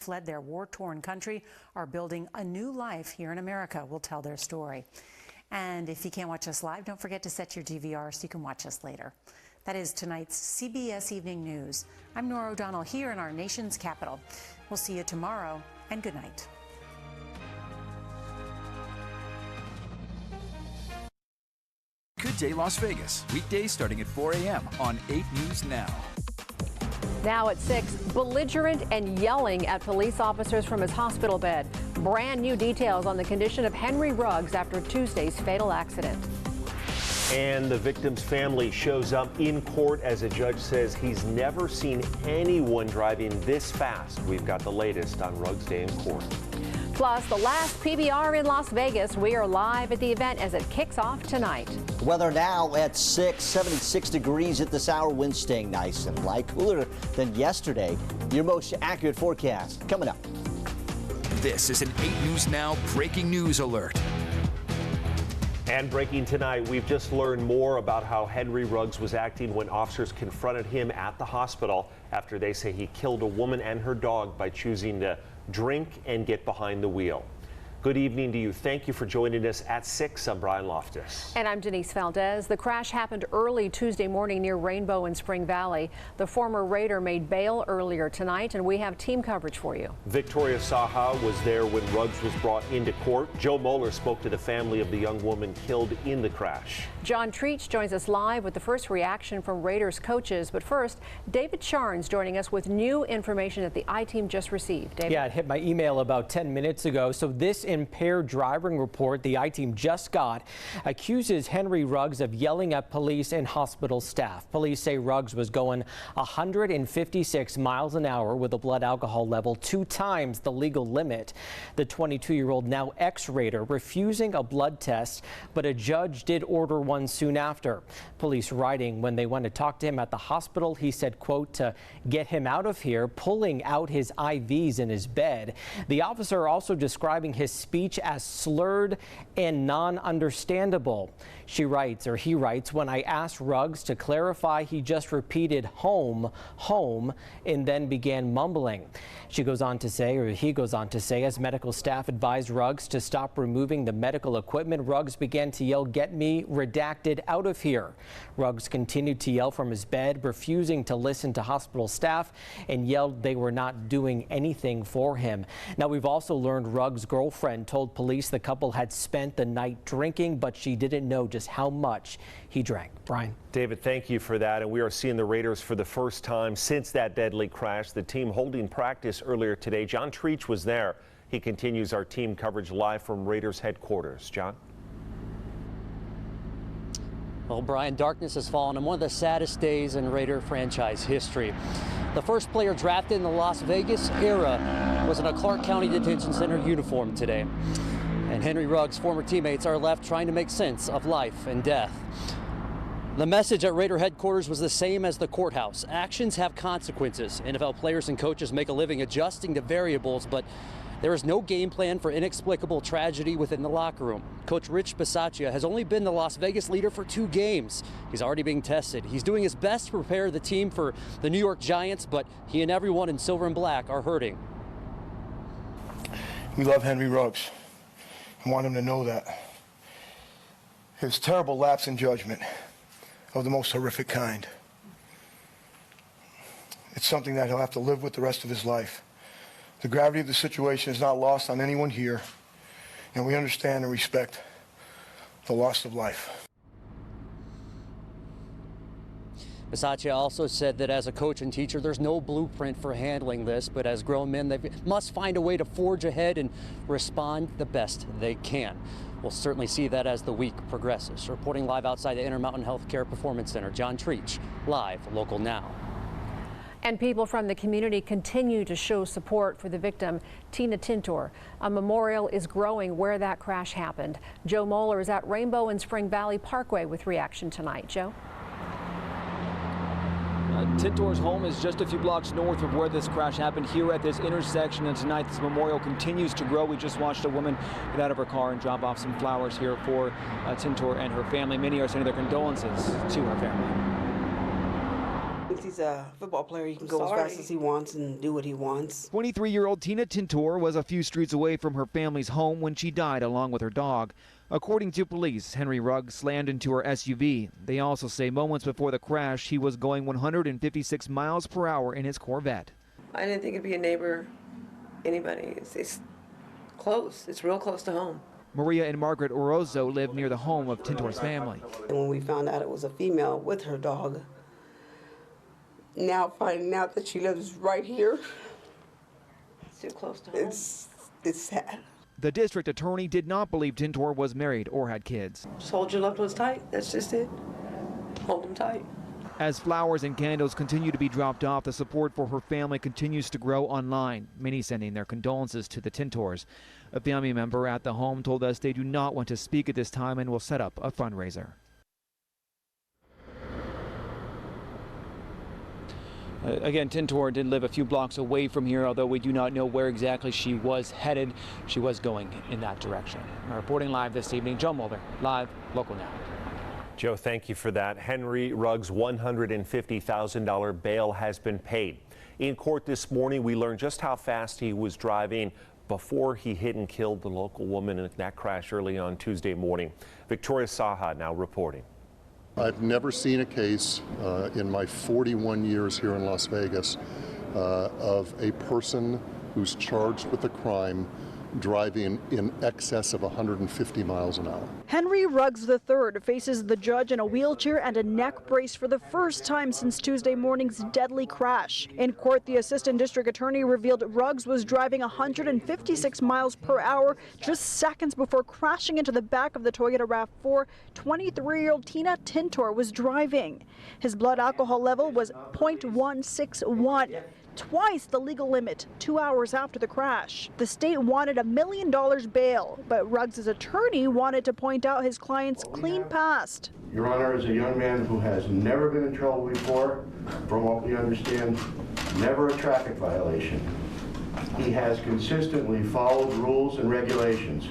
fled their war-torn country are building a new life here in America. We'll tell their story. And if you can't watch us live, don't forget to set your DVR so you can watch us later. That is tonight's CBS Evening News. I'm Nora O'Donnell here in our nation's capital. We'll see you tomorrow, and good night. Good Day Las Vegas, weekdays starting at 4 a.m. on 8 News Now. Now at 6, belligerent and yelling at police officers from his hospital bed. Brand new details on the condition of Henry Ruggs after Tuesday's fatal accident. And the victim's family shows up in court as a judge says he's never seen anyone driving this fast. We've got the latest on Ruggs' day in court. Plus, the last PBR in Las Vegas. We are live at the event as it kicks off tonight. Weather now at 6, 76 degrees at this hour. Wind staying nice and light, cooler than yesterday. Your most accurate forecast coming up. This is an 8 News Now breaking news alert. And breaking tonight, we've just learned more about how Henry Ruggs was acting when officers confronted him at the hospital after they say he killed a woman and her dog by choosing to drink and get behind the wheel. Good evening to you. Thank you for joining us at 6. I'm Brian Loftus. And I'm Denise Valdez. The crash happened early Tuesday morning near Rainbow in Spring Valley. The former Raider made bail earlier tonight, and we have team coverage for you. Victoria Saha was there when Ruggs was brought into court. Joe Moeller spoke to the family of the young woman killed in the crash. John Treach joins us live with the first reaction from Raiders coaches. But first, David Charnes joining us with new information that the I-Team just received. David? Yeah, it hit my email about 10 minutes ago. So this impaired driving report the I-Team just got accuses Henry Ruggs of yelling at police and hospital staff. Police say Ruggs was going 156 miles an hour with a blood alcohol level 2 times the legal limit. The 22-year-old, now ex-Raider, refusing a blood test, but a judge did order one soon after. Police writing when they went to talk to him at the hospital, he said, quote, to get him out of here, pulling out his IVs in his bed. The officer also describing his speech as slurred and non-understandable. He writes, when I asked Ruggs to clarify, he just repeated home, home, and then began mumbling. He goes on to say, as medical staff advised Ruggs to stop removing the medical equipment, Ruggs began to yell, "Get me redacted out of here." Ruggs continued to yell from his bed, refusing to listen to hospital staff, and yelled they were not doing anything for him. Now, we've also learned Ruggs' girlfriend told police the couple had spent the night drinking, but she didn't know just how much he drank. Brian. David, thank you for that. And we are seeing the Raiders for the first time since that deadly crash. The team holding practice earlier today. John Treach was there. He continues our team coverage live from Raiders headquarters. John? Well, Brian, darkness has fallen on one of the saddest days in Raider franchise history. The first player drafted in the Las Vegas era was in a Clark County Detention Center uniform today. And Henry Ruggs' former teammates are left trying to make sense of life and death. The message at Raider headquarters was the same as the courthouse. Actions have consequences. NFL players and coaches make a living adjusting to variables, but there is no game plan for inexplicable tragedy within the locker room. Coach Rich Bisaccia has only been the Las Vegas leader for 2 games. He's already being tested. He's doing his best to prepare the team for the New York Giants, but he and everyone in silver and black are hurting. We love Henry Ruggs. I want him to know that. His terrible lapse in judgment of the most horrific kind. It's something that he'll have to live with the rest of his life. The gravity of the situation is not lost on anyone here, and we understand and respect the loss of life. Bisaccia also said that as a coach and teacher, there's no blueprint for handling this, but as grown men, they must find a way to forge ahead and respond the best they can. We'll certainly see that as the week progresses. Reporting live outside the Intermountain Healthcare Performance Center, John Treach, live, Local Now. And people from the community continue to show support for the victim, Tina Tintor. A memorial is growing where that crash happened. Joe Moeller is at Rainbow and Spring Valley Parkway with reaction tonight. Joe? Tintor's home is just a few blocks north of where this crash happened, here at this intersection, and tonight this memorial continues to grow. We just watched a woman get out of her car and drop off some flowers here for Tintor and her family. Many are sending their condolences to her family. Once he's a football player, he can go as fast as he wants and do what he wants. 23-year-old Tina Tintor was a few streets away from her family's home when she died along with her dog. According to police, Henry Ruggs slammed into her SUV. They also say moments before the crash, he was going 156 miles per hour in his Corvette. I didn't think it'd be a neighbor, anybody. It's close. It's real close to home. Maria and Margaret Orozco live near the home of Tintor's family. And when we found out it was a female with her dog, now finding out that she lives right here, it's too close to home. It's sad. The district attorney did not believe Tintor was married or had kids. Just hold your loved ones tight. That's just it. Hold them tight. As flowers and candles continue to be dropped off, the support for her family continues to grow online, many sending their condolences to the Tintors. A family member at the home told us they do not want to speak at this time and will set up a fundraiser. Again, Tintor did live a few blocks away from here, although we do not know where exactly she was headed. She was going in that direction. Reporting live this evening, Joe Mulder, live, Local Now. Joe, thank you for that. Henry Ruggs' $150,000 bail has been paid. In court this morning, we learned just how fast he was driving before he hit and killed the local woman in that crash early on Tuesday morning. Victoria Saha now reporting. I've never seen a case in my 41 years here in Las Vegas of a person who's charged with a crime driving in excess of 150 miles an hour. Henry Ruggs III faces the judge in a wheelchair and a neck brace for the first time since Tuesday morning's deadly crash. In court, the assistant district attorney revealed Ruggs was driving 156 miles per hour just seconds before crashing into the back of the Toyota RAV4 23-year-old Tina Tintor was driving. His blood alcohol level was 0.161. Twice the legal limit 2 hours after the crash. The state wanted $1 million bail, but Ruggs' attorney wanted to point out his client's clean past. Your Honor, as a young man who has never been in trouble before, from what we understand, never a traffic violation. He has consistently followed rules and regulations.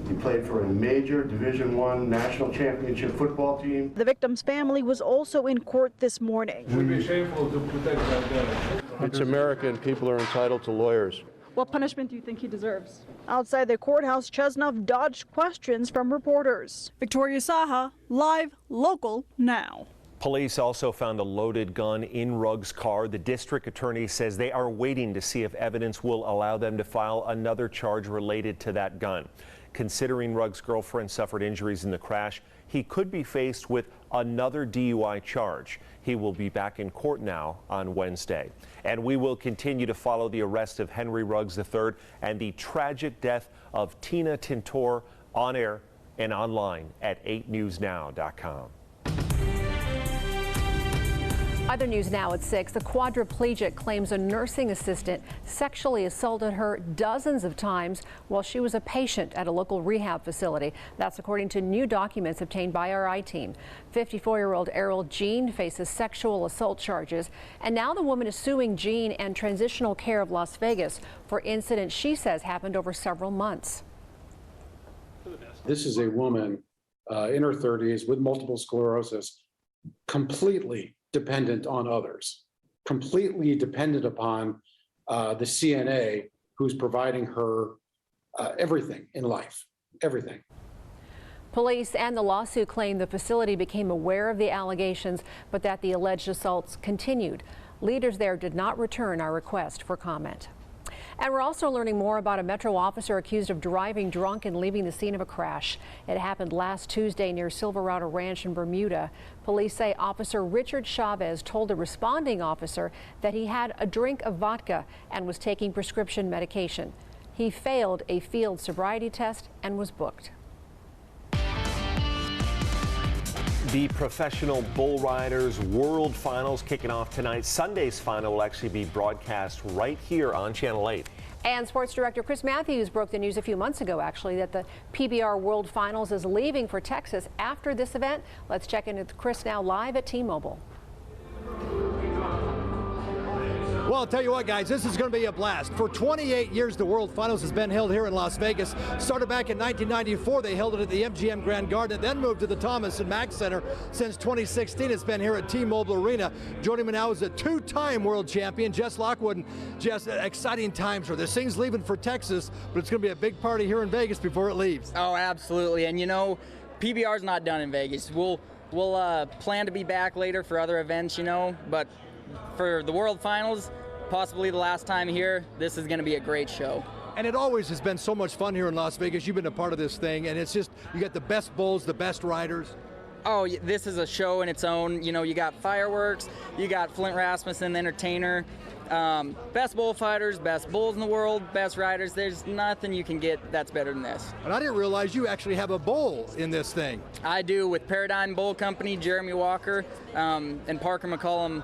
He played for a major Division I national championship football team. The victim's family was also in court this morning. It would be shameful to protect that. It's America and people are entitled to lawyers. What punishment do you think he deserves? Outside the courthouse, Chesnuff dodged questions from reporters. Victoria Saha, live, Local Now. Police also found a loaded gun in Ruggs' car. The district attorney says they are waiting to see if evidence will allow them to file another charge related to that gun. Considering Ruggs' girlfriend suffered injuries in the crash, he could be faced with another DUI charge. He will be back in court now on Wednesday. And we will continue to follow the arrest of Henry Ruggs III and the tragic death of Tina Tintor on air and online at 8newsnow.com. Other news now at 6. The quadriplegic claims a nursing assistant sexually assaulted her dozens of times while she was a patient at a local rehab facility. That's according to new documents obtained by our I-team. 54-year-old Errol Jean faces sexual assault charges, and now the woman is suing Jean and Transitional Care of Las Vegas for incidents she says happened over several months. This is a woman in her 30s with multiple sclerosis, completely dependent on others, completely dependent upon the CNA who's providing her everything in life, everything. Police and the lawsuit claim the facility became aware of the allegations, but that the alleged assaults continued. Leaders there did not return our request for comment. And we're also learning more about a Metro officer accused of driving drunk and leaving the scene of a crash. It happened last Tuesday near Silverado Ranch in Bermuda. Police say Officer Richard Chavez told a responding officer that he had a drink of vodka and was taking prescription medication. He failed a field sobriety test and was booked. The Professional Bull Riders World Finals kicking off tonight. Sunday's final will actually be broadcast right here on Channel 8. And sports director Chris Matthews broke the news a few months ago, actually, that the PBR World Finals is leaving for Texas after this event. Let's check in with Chris now live at T-Mobile. Well, I'll tell you what, guys, this is going to be a blast. For 28 years, the World Finals has been held here in Las Vegas. Started back in 1994. They held it at the MGM Grand Garden, then moved to the Thomas and Mack Center. Since 2016, it's been here at T-Mobile Arena. Joining me now is a two-time world champion, Jess Lockwood. And Jess, exciting times for this. Thing's leaving for Texas, but it's going to be a big party here in Vegas before it leaves. Oh, absolutely. And you know, PBR's not done in Vegas. We'll plan to be back later for other events, you know, but for the World Finals, possibly the last time here, this is going to be a great show. And it always has been so much fun here in Las Vegas. You've been a part of this thing, and it's just, you got the best bulls, the best riders. Oh, this is a show in its own. You know, you got fireworks, you got Flint Rasmussen, the entertainer, best bullfighters, best bulls in the world, best riders. There's nothing you can get that's better than this. And I didn't realize you actually have a bull in this thing. I do, with Paradigm Bull Company, Jeremy Walker, and Parker McCollum,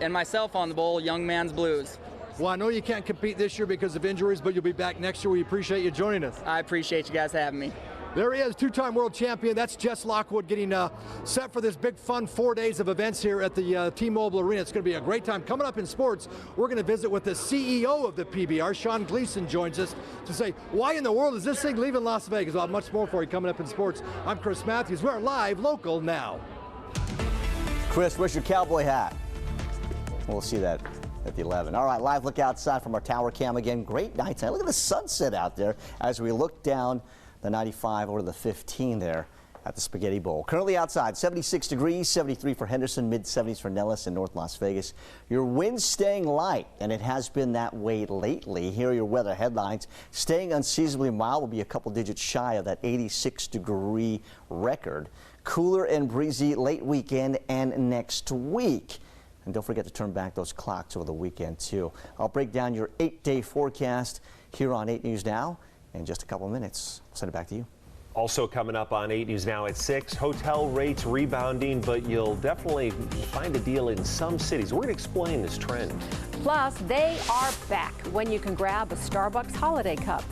and myself on the bull, Young Man's Blues. Well, I know you can't compete this year because of injuries, but you'll be back next year. We appreciate you joining us. I appreciate you guys having me. There he is, two-time world champion. That's Jess Lockwood getting set for this big, fun 4 days of events here at the T-Mobile Arena. It's going to be a great time. Coming up in sports, we're going to visit with the CEO of the PBR. Sean Gleason joins us to say, why in the world is this thing leaving Las Vegas? Well, much more for you coming up in sports. I'm Chris Matthews. We're live, local now. Chris, where's your cowboy hat? We'll see that at the 11. All right, live look outside from our tower cam again. Great night tonight. Look at the sunset out there as we look down the 95 over to the 15 there at the Spaghetti Bowl. Currently outside, 76 degrees, 73 for Henderson, mid-70s for Nellis in North Las Vegas. Your wind's staying light, and it has been that way lately. Here are your weather headlines. Staying unseasonably mild, will be a couple digits shy of that 86-degree record. Cooler and breezy late weekend and next week. And don't forget to turn back those clocks over the weekend, too. I'll break down your 8-day forecast here on 8 News Now in just a couple minutes. I'll send it back to you. Also coming up on 8 News Now at 6, hotel rates rebounding, but you'll definitely find a deal in some cities. We're going to explain this trend. Plus, they are back when you can grab a Starbucks holiday cup.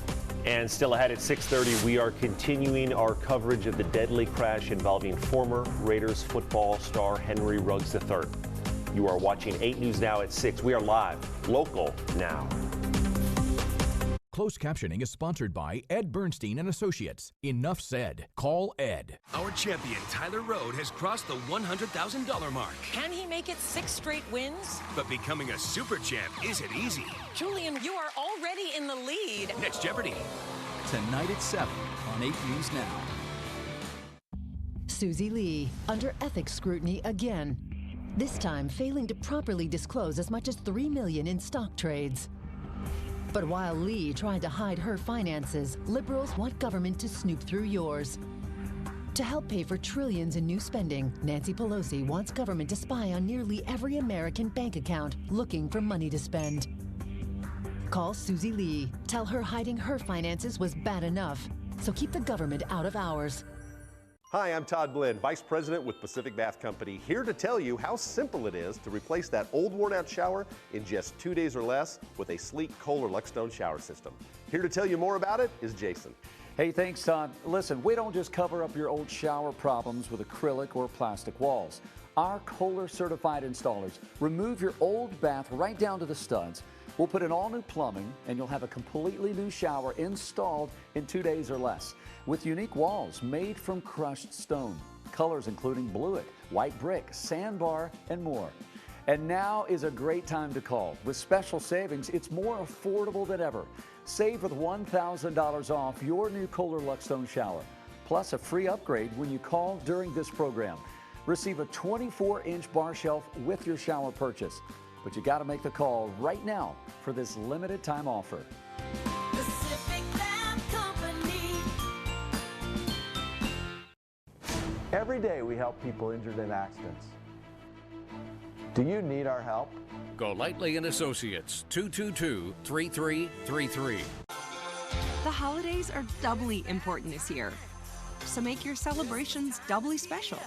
And still ahead at 6:30, we are continuing our coverage of the deadly crash involving former Raiders football star Henry Ruggs III. You are watching 8 News Now at 6. We are live, local now. Closed captioning is sponsored by Ed Bernstein and Associates. Enough said. Call Ed. Our champion, Tyler Road, has crossed the $100,000 mark. Can he make it 6 straight wins? But becoming a super champ isn't easy. Julian, you are already in the lead. Next Jeopardy! Tonight at 7 on 8 News Now. Susie Lee, under ethics scrutiny again. This time failing to properly disclose as much as $3 million in stock trades. But while Lee tried to hide her finances, liberals want government to snoop through yours. To help pay for trillions in new spending, Nancy Pelosi wants government to spy on nearly every American bank account looking for money to spend. Call Susie Lee. Tell her hiding her finances was bad enough. So keep the government out of ours. Hi, I'm Todd Blinn, Vice President with Pacific Bath Company, here to tell you how simple it is to replace that old worn-out shower in just 2 days or less with a sleek Kohler Luxstone shower system. Here to tell you more about it is Jason. Hey, thanks, Todd. Listen, we don't just cover up your old shower problems with acrylic or plastic walls. Our Kohler certified installers remove your old bath right down to the studs. We'll put in all new plumbing, and you'll have a completely new shower installed in 2 days or less. With unique walls made from crushed stone. Colors including bluet, white brick, sandbar, and more. And now is a great time to call. With special savings, it's more affordable than ever. Save with $1,000 off your new Kohler Luxstone shower, plus a free upgrade when you call during this program. Receive a 24-inch bar shelf with your shower purchase. But you got to make the call right now for this limited time offer. Every day we help people injured in accidents. Do you need our help? Golightly and Associates, 222-3333. The holidays are doubly important this year, so make your celebrations doubly special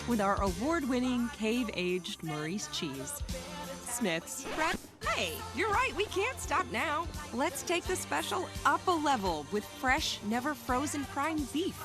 with our award-winning cave-aged Maurice cheese. Smith's. Hey, you're right, we can't stop now. Let's take the special up a level with fresh, never frozen prime beef.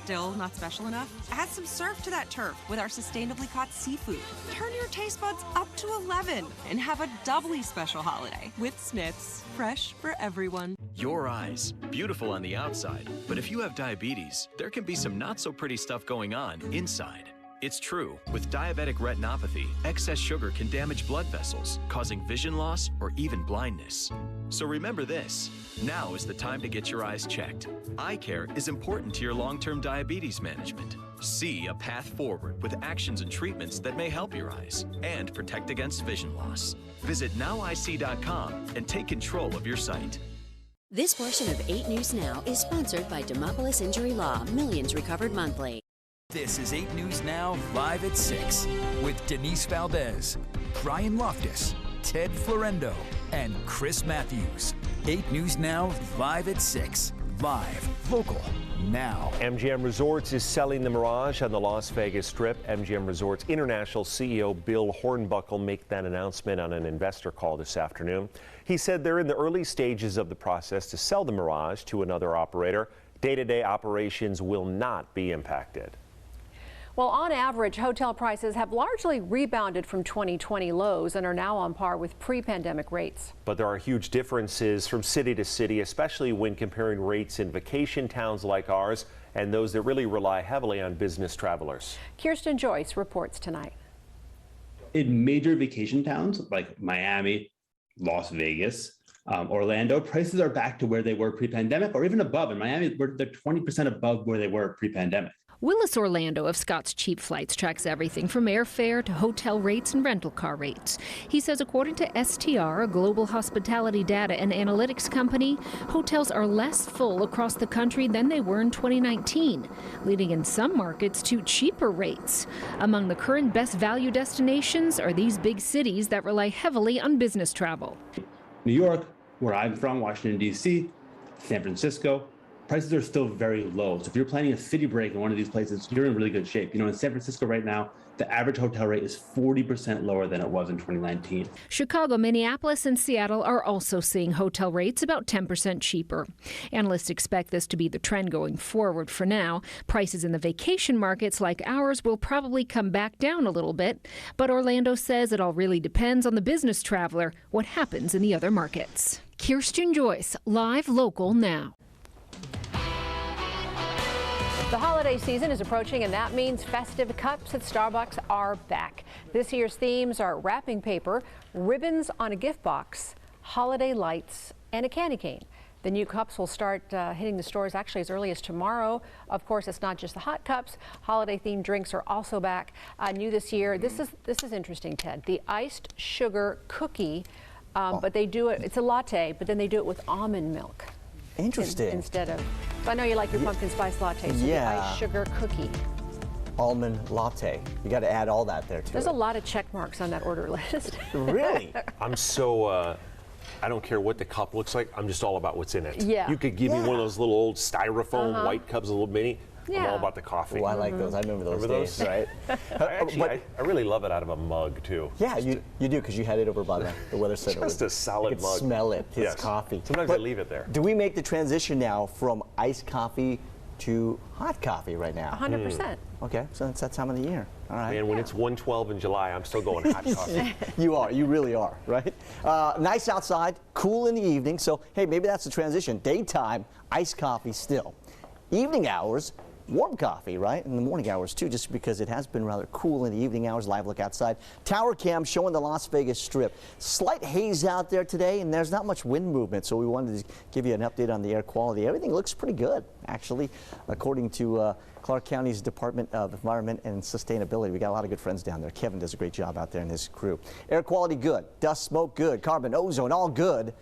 Still not special enough? Add some surf to that turf with our sustainably caught seafood. Turn your taste buds up to 11 and have a doubly special holiday with Smith's. Fresh for everyone. Your eyes, beautiful on the outside, but if you have diabetes, there can be some not so pretty stuff going on inside. It's true, with diabetic retinopathy, excess sugar can damage blood vessels, causing vision loss or even blindness. So remember this, now is the time to get your eyes checked. Eye care is important to your long-term diabetes management. See a path forward with actions and treatments that may help your eyes and protect against vision loss. Visit nowic.com and take control of your sight. This portion of 8 News Now is sponsored by Demopolis Injury Law. Millions recovered monthly. This is 8 News Now live at 6 with Denise Valdez, Brian Loftus, Ted Florendo, and Chris Matthews. 8 News Now live at 6. Live, local, now. MGM Resorts is selling the Mirage on the Las Vegas Strip. MGM Resorts International CEO Bill Hornbuckle made that announcement on an investor call this afternoon. He said they're in the early stages of the process to sell the Mirage to another operator. Day-to-day operations will not be impacted. Well, on average, hotel prices have largely rebounded from 2020 lows and are now on par with pre-pandemic rates. But there are huge differences from city to city, especially when comparing rates in vacation towns like ours and those that really rely heavily on business travelers. Kirsten Joyce reports tonight. In major vacation towns like Miami, Las Vegas, Orlando, prices are back to where they were pre-pandemic or even above. In Miami, they're 20% above where they were pre-pandemic. Willis Orlando of Scott's Cheap Flights tracks everything from airfare to hotel rates and rental car rates. He says according to STR, a global hospitality data and analytics company, hotels are less full across the country than they were in 2019, leading in some markets to cheaper rates. Among the current best value destinations are these big cities that rely heavily on business travel. New York, where I'm from, Washington, D.C., San Francisco, prices are still very low. So if you're planning a city break in one of these places, you're in really good shape. You know, in San Francisco right now, the average hotel rate is 40% lower than it was in 2019. Chicago, Minneapolis, and Seattle are also seeing hotel rates about 10% cheaper. Analysts expect this to be the trend going forward for now. Prices in the vacation markets like ours will probably come back down a little bit. But Orlando says it all really depends on the business traveler, what happens in the other markets. Kirsten Joyce, live, local, now. The holiday season is approaching, and that means festive cups at Starbucks are back. This year's themes are wrapping paper, ribbons on a gift box, holiday lights, and a candy cane. The new cups will start hitting the stores actually as early as tomorrow. Of course, it's not just the hot cups. Holiday-themed drinks are also back new this year. This is interesting, Ted. The iced sugar cookie, but they do it. It's a latte, but then they do it with almond milk. Interesting. Instead of, so I know you like your pumpkin spice latte, so the iced sugar cookie. Almond latte. You got to add all that there too. There's a lot of check marks on that order list. Really? I'm so, I don't care what the cup looks like. I'm just all about what's in it. Yeah. You could give me one of those little old styrofoam white cups, a little mini. Yeah. I'm all about the coffee. Oh, I like those. I remember those days, right? Actually, I really love it out of a mug, too. Yeah, you do, because you had it over by the weather center. Just a solid you could mug. Smell it. It's coffee. Sometimes I leave it there. Do we make the transition now from iced coffee to hot coffee right now? 100%. Okay, so it's that time of the year. All right. Man, when it's 112 in July, I'm still going hot coffee. You are. You really are, right? Nice outside, cool in the evening. So, hey, maybe that's the transition. Daytime, iced coffee still. Evening hours, warm coffee, right? In the morning hours, too, just because it has been rather cool in the evening hours. Live look outside. Tower cam showing the Las Vegas Strip. Slight haze out there today, and there's not much wind movement, so we wanted to give you an update on the air quality. Everything looks pretty good, actually, according to Clark County's Department of Environment and Sustainability. We got a lot of good friends down there. Kevin does a great job out there and his crew. Air quality good. Dust, smoke good. Carbon, ozone, all good.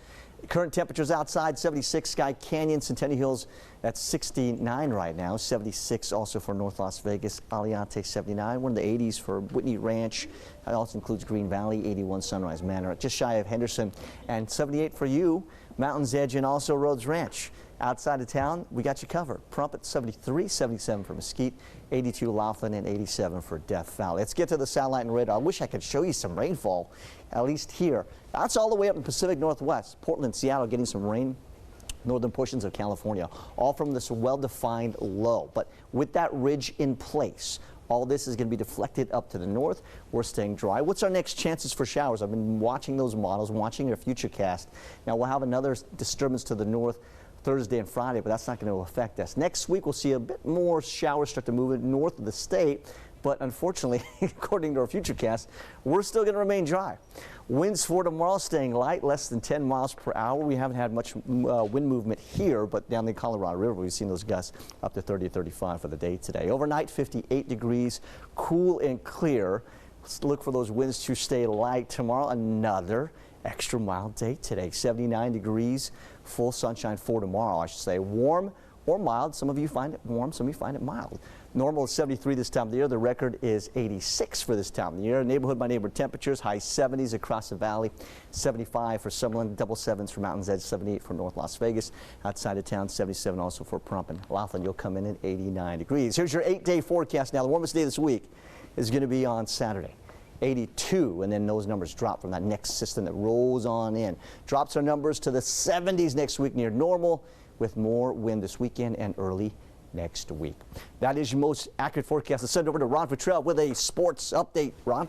Current temperatures outside, 76 Sky Canyon, Centennial Hills, that's 69 right now. 76 also for North Las Vegas, Aliante 79. We're in the 80s for Whitney Ranch. That also includes Green Valley, 81 Sunrise Manor, just shy of Henderson, and 78 for you, Mountain's Edge and also Rhodes Ranch. Outside of town, we got you covered. Pahrump 73, 77 for Mesquite, 82 Laughlin, and 87 for Death Valley. Let's get to the satellite and radar. I wish I could show you some rainfall, at least here. That's all the way up in Pacific Northwest. Portland, Seattle getting some rain. northern portions of California, all from this well-defined low. But with that ridge in place, all this is going to be deflected up to the north. We're staying dry. What's our next chances for showers? I've been watching those models, watching their future cast. Now we'll have another disturbance to the north Thursday and Friday, but that's not going to affect us. Next week, we'll see a bit more showers start to move north of the state. But unfortunately, according to our futurecast, we're still going to remain dry. Winds for tomorrow staying light, less than 10 miles per hour. We haven't had much wind movement here, but down the Colorado River, we've seen those gusts up to 30 to 35 for the day today. Overnight, 58 degrees, cool and clear. Let's look for those winds to stay light tomorrow. Another extra mild day today, 79 degrees, full sunshine for tomorrow, I should say. Warm or mild. Some of you find it warm, some of you find it mild. Normal is 73 this time of the year. The record is 86 for this time of the year. Neighborhood by neighborhood temperatures, high 70s across the valley, 75 for Summerlin, double 7s for Mountain's Edge, 78 for North Las Vegas. Outside of town, 77 also for Pahrump and Laughlin. You'll come in at 89 degrees. Here's your 8-day forecast. Now, the warmest day this week is going to be on Saturday. 82, and then those numbers drop from that next system that rolls on in. Drops our numbers to the 70s next week near normal, with more wind this weekend and early next week. That is your most accurate forecast. Let's send it over to Ron Futrell with a sports update. Ron?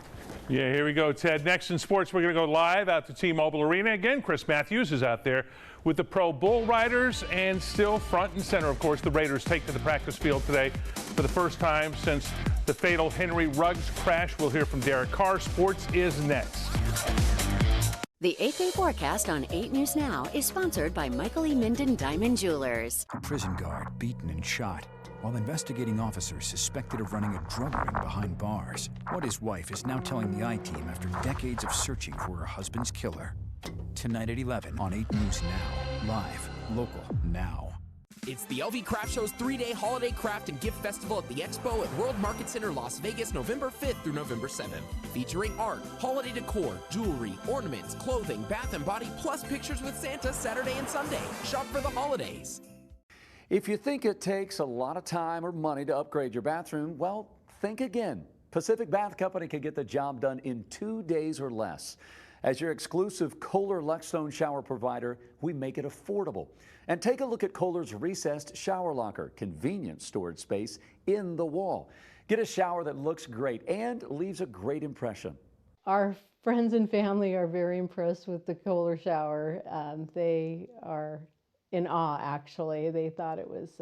Yeah, here we go, Ted. Next in sports, we're going to go live out to T-Mobile Arena. Again, Chris Matthews is out there with the Pro Bull Riders, and still front and center, of course, the Raiders take to the practice field today for the first time since the fatal Henry Ruggs crash. We'll hear from Derek Carr. Sports is next. The 8-day forecast on 8 News Now is sponsored by Michael E. Minden Diamond Jewelers. A prison guard beaten and shot while investigating officers suspected of running a drug ring behind bars. What his wife is now telling the I-Team after decades of searching for her husband's killer. Tonight at 11 on 8 News Now. Live, local, now. It's the LV Craft Show's 3-day holiday craft and gift festival at the Expo at World Market Center, Las Vegas, November 5th through November 7th. Featuring art, holiday decor, jewelry, ornaments, clothing, bath and body, plus pictures with Santa Saturday and Sunday. Shop for the holidays. If you think it takes a lot of time or money to upgrade your bathroom, well, think again. Pacific Bath Company can get the job done in 2 days or less. As your exclusive Kohler Luckstone shower provider, we make it affordable. And take a look at Kohler's recessed shower locker, convenient storage space in the wall. Get a shower that looks great and leaves a great impression. Our friends and family are very impressed with the Kohler shower. They are in awe, actually. They thought it was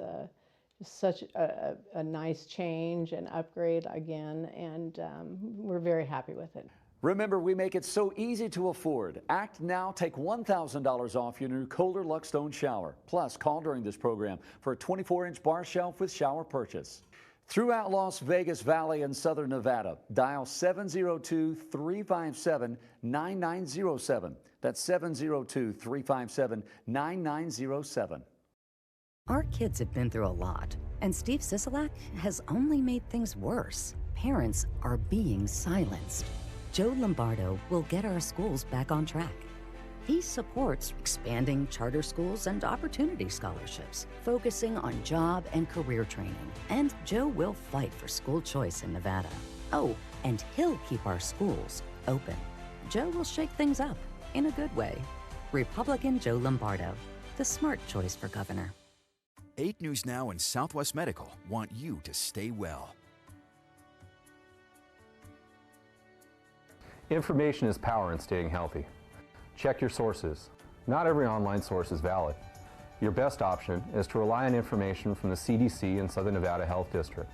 such a nice change and upgrade again, and we're very happy with it. Remember, we make it so easy to afford. Act now, take $1,000 off your new Kohler Luckstone shower. Plus, call during this program for a 24-inch bar shelf with shower purchase. Throughout Las Vegas Valley and Southern Nevada, dial 702-357-9907. That's 702-357-9907. Our kids have been through a lot, and Steve Sisolak has only made things worse. Parents are being silenced. Joe Lombardo will get our schools back on track. He supports expanding charter schools and opportunity scholarships, focusing on job and career training. And Joe will fight for school choice in Nevada. Oh, and he'll keep our schools open. Joe will shake things up in a good way. Republican Joe Lombardo, the smart choice for governor. 8 News Now and Southwest Medical want you to stay well. Information is power in staying healthy. Check your sources. Not every online source is valid. Your best option is to rely on information from the CDC and Southern Nevada Health District.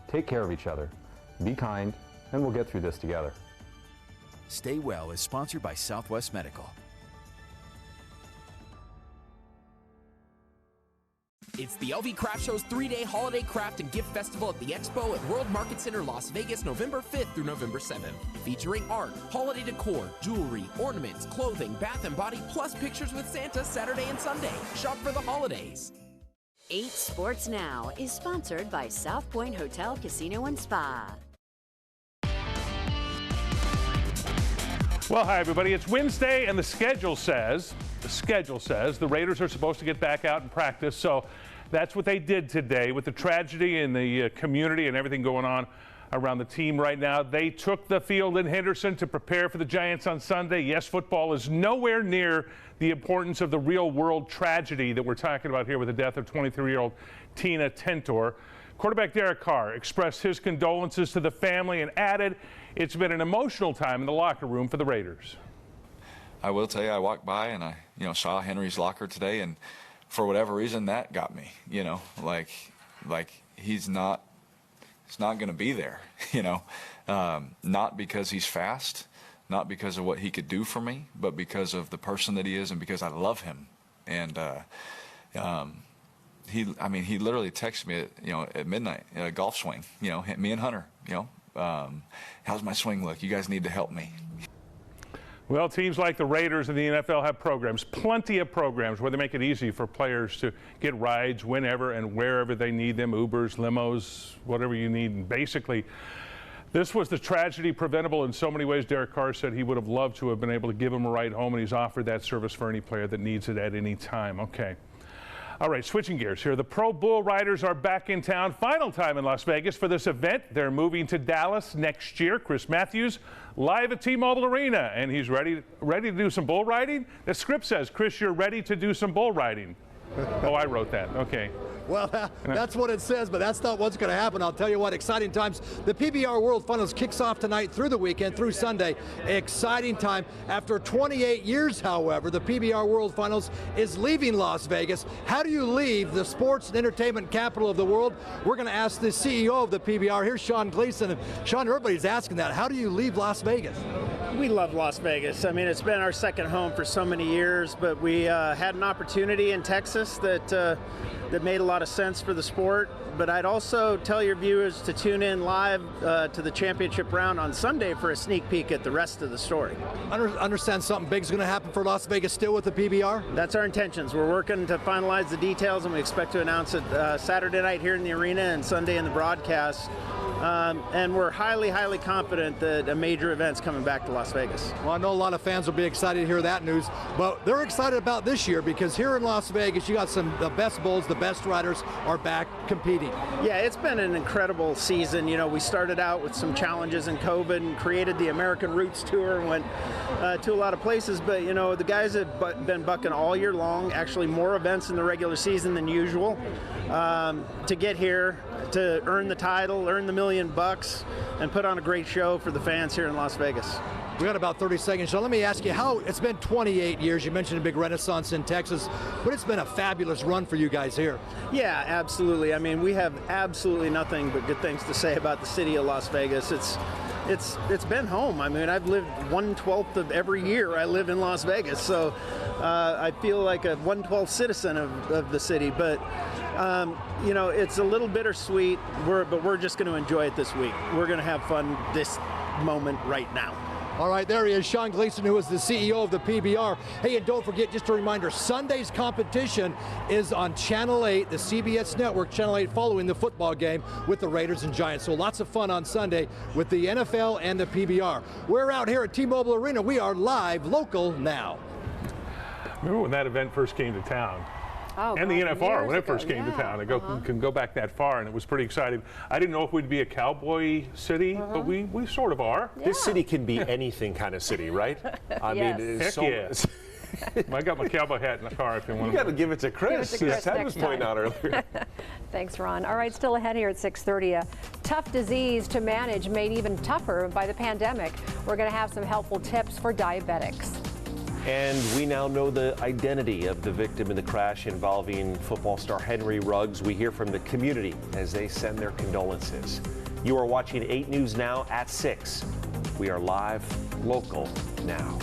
Take care of each other. Be kind, and we'll get through this together. Stay Well is sponsored by Southwest Medical. It's the LV Craft Show's 3-day holiday craft and gift festival at the Expo at World Market Center, Las Vegas, November 5th through November 7th. Featuring art, holiday decor, jewelry, ornaments, clothing, bath and body, plus pictures with Santa Saturday and Sunday. Shop for the holidays. 8 Sports Now is sponsored by South Point Hotel, Casino and Spa. Well, hi, everybody. It's Wednesday, and the schedule says the Raiders are supposed to get back out and practice. So that's what they did today with the tragedy in the community and everything going on around the team right now. They took the field in Henderson to prepare for the Giants on Sunday. Yes, football is nowhere near the importance of the real-world tragedy that we're talking about here with the death of 23-year-old Tina Tintor. Quarterback Derek Carr expressed his condolences to the family and added, it's been an emotional time in the locker room for the Raiders. I will tell you, I walked by and I, saw Henry's locker today, and for whatever reason, that got me. Like he's not going to be there. Not because he's fast, not because of what he could do for me, but because of the person that he is, and because I love him. And he literally texted me at midnight at a golf swing. Me and Hunter. How's my swing look? You guys need to help me. Well, teams like the Raiders and the NFL have programs, plenty of programs where they make it easy for players to get rides whenever and wherever they need them, Ubers, limos, whatever you need. And basically, this was the tragedy preventable in so many ways. Derek Carr said he would have loved to have been able to give him a ride home, and he's offered that service for any player that needs it at any time. Okay. All right, switching gears here. The Pro Bull Riders are back in town. Final time in Las Vegas for this event. They're moving to Dallas next year. Chris Matthews live at T-Mobile Arena, and he's ready to do some bull riding. The script says, Chris, you're ready to do some bull riding. Oh, I wrote that. Okay. Well, that's what it says, but that's not what's going to happen. I'll tell you what, exciting times. The PBR World Finals kicks off tonight through the weekend, through Sunday. Exciting time. After 28 years, however, the PBR World Finals is leaving Las Vegas. How do you leave the sports and entertainment capital of the world? We're going to ask the CEO of the PBR. Here's Sean Gleason. And Sean, everybody's asking that. How do you leave Las Vegas? We love Las Vegas. I mean, it's been our second home for so many years, but we had an opportunity in Texas that made a lot of sense for the sport. But I'd also tell your viewers to tune in live to the championship round on Sunday for a sneak peek at the rest of the story. Understand something big is going to happen for Las Vegas still with the PBR? That's our intentions. We're working to finalize the details, and we expect to announce it Saturday night here in the arena and Sunday in the broadcast. And we're highly, highly confident that a major event's coming back to Las Vegas. Well, I know a lot of fans will be excited to hear that news, but they're excited about this year because here in Las Vegas, you got the best bulls, the best riders are back competing. Yeah, it's been an incredible season. We started out with some challenges in COVID and created the American Roots Tour and went to a lot of places, but the guys have been bucking all year long, actually more events in the regular season than usual, to get here, to earn the title, earn the $1 million, and put on a great show for the fans here in Las Vegas. We got about 30 seconds, so let me ask you how it's been 28 years. You mentioned a big renaissance in Texas, but it's been a fabulous run for you guys here. Yeah, absolutely. I mean, we have absolutely nothing but good things to say about the city of Las Vegas. It's been home. I mean, I've lived 1/12 of every year I live in Las Vegas, so I feel like a 1/12 citizen of the city. But it's a little bittersweet. But we're just going to enjoy it this week. We're going to have fun this moment right now. All right, there he is, Sean Gleason, who is the CEO of the PBR. Hey, and don't forget, just a reminder, Sunday's competition is on Channel 8, the CBS network, Channel 8, following the football game with the Raiders and Giants. So lots of fun on Sunday with the NFL and the PBR. We're out here at T-Mobile Arena. We are live, local now. Remember when that event first came to town? Oh, and the NFR when it first ago. came to town. I can go back that far, and it was pretty exciting. I didn't know if we'd be a cowboy city, but we sort of are. Yeah. This city can be anything kind of city, right? I yes. mean, it's yes. I got my cowboy hat in the car if you want. You got to give it to Chris. Ted was pointing out earlier. Thanks, Ron. All right, still ahead here at 6:30. A tough disease to manage made even tougher by the pandemic. We're going to have some helpful tips for diabetics. And we now know the identity of the victim in the crash involving football star Henry Ruggs. We hear from the community as they send their condolences. You are watching 8 News Now at 6. We are live, local now.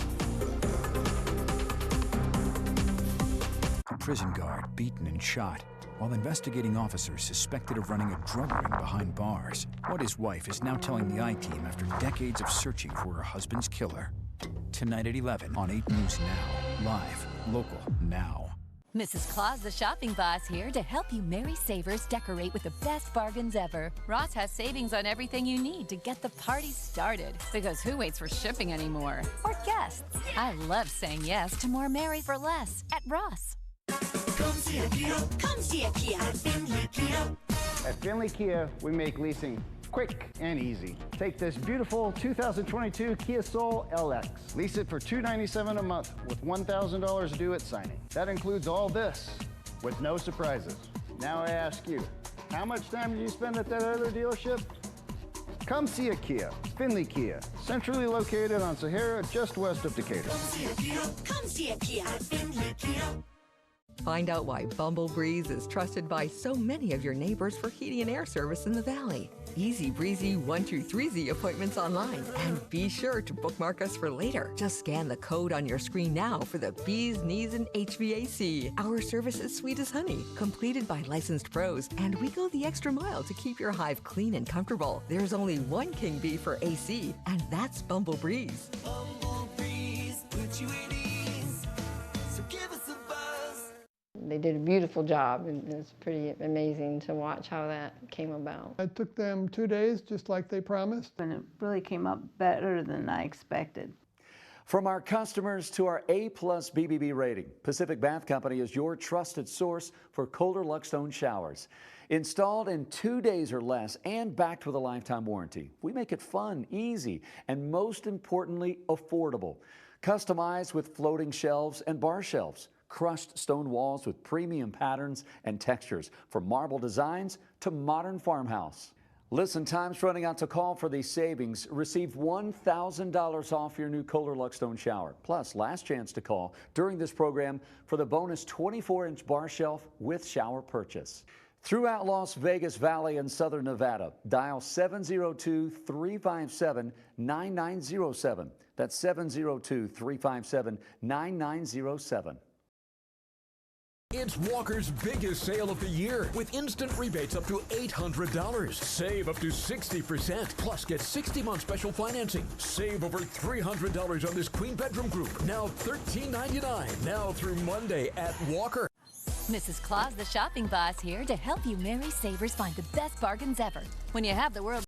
A prison guard beaten and shot while investigating officers suspected of running a drug ring behind bars. What his wife is now telling the I-Team after decades of searching for her husband's killer. Tonight at 11 on 8 News Now. Live, local, now. Mrs. Klas, the shopping boss, here to help you merry savers decorate with the best bargains ever. Ross has savings on everything you need to get the party started. Because who waits for shipping anymore? Or guests? I love saying yes to more merry for less at Ross. Come see a Kia at Finley Kia. At Finley Kia, we make leasing Quick and easy. Take this beautiful 2022 Kia Soul LX. Lease it for $297 a month with $1,000 due at signing. That includes all this with no surprises. Now I ask you, how much time did you spend at that other dealership? Come see a Kia. Findlay Kia, centrally located on Sahara just west of Decatur. Come see a Kia. Come see a Kia at Findlay Kia. Find out why Bumble Breeze is trusted by so many of your neighbors for heating and air service in the Valley. Easy breezy 1-2-3Z appointments online. And be sure to bookmark us for later. Just scan the code on your screen now for the bees, knees, and HVAC. Our service is sweet as honey, completed by licensed pros, and we go the extra mile to keep your hive clean and comfortable. There's only one king bee for AC, and that's Bumble Breeze. Bumble Breeze, put you at ease. So give us a buzz. They did a beautiful job, and it's pretty amazing to watch how that came about. It took them 2 days, just like they promised. And it really came up better than I expected. From our customers to our A+ BBB rating, Pacific Bath Company is your trusted source for Kohler Luckstone showers. Installed in 2 days or less and backed with a lifetime warranty. We make it fun, easy, and most importantly, affordable. Customized with floating shelves and bar shelves. Crushed stone walls with premium patterns and textures, from marble designs to modern farmhouse. Listen, time's running out to call for these savings. Receive $1,000 off your new Kohler Luckstone shower. Plus, last chance to call during this program for the bonus 24-inch bar shelf with shower purchase. Throughout Las Vegas Valley and Southern Nevada, dial 702-357-9907. That's 702-357-9907. It's Walker's biggest sale of the year with instant rebates up to $800. Save up to 60%. Plus, get 60-month special financing. Save over $300 on this queen bedroom group. Now $13.99. Now through Monday at Walker. Mrs. Klas, the shopping boss, here to help you merry savers find the best bargains ever. When you have the world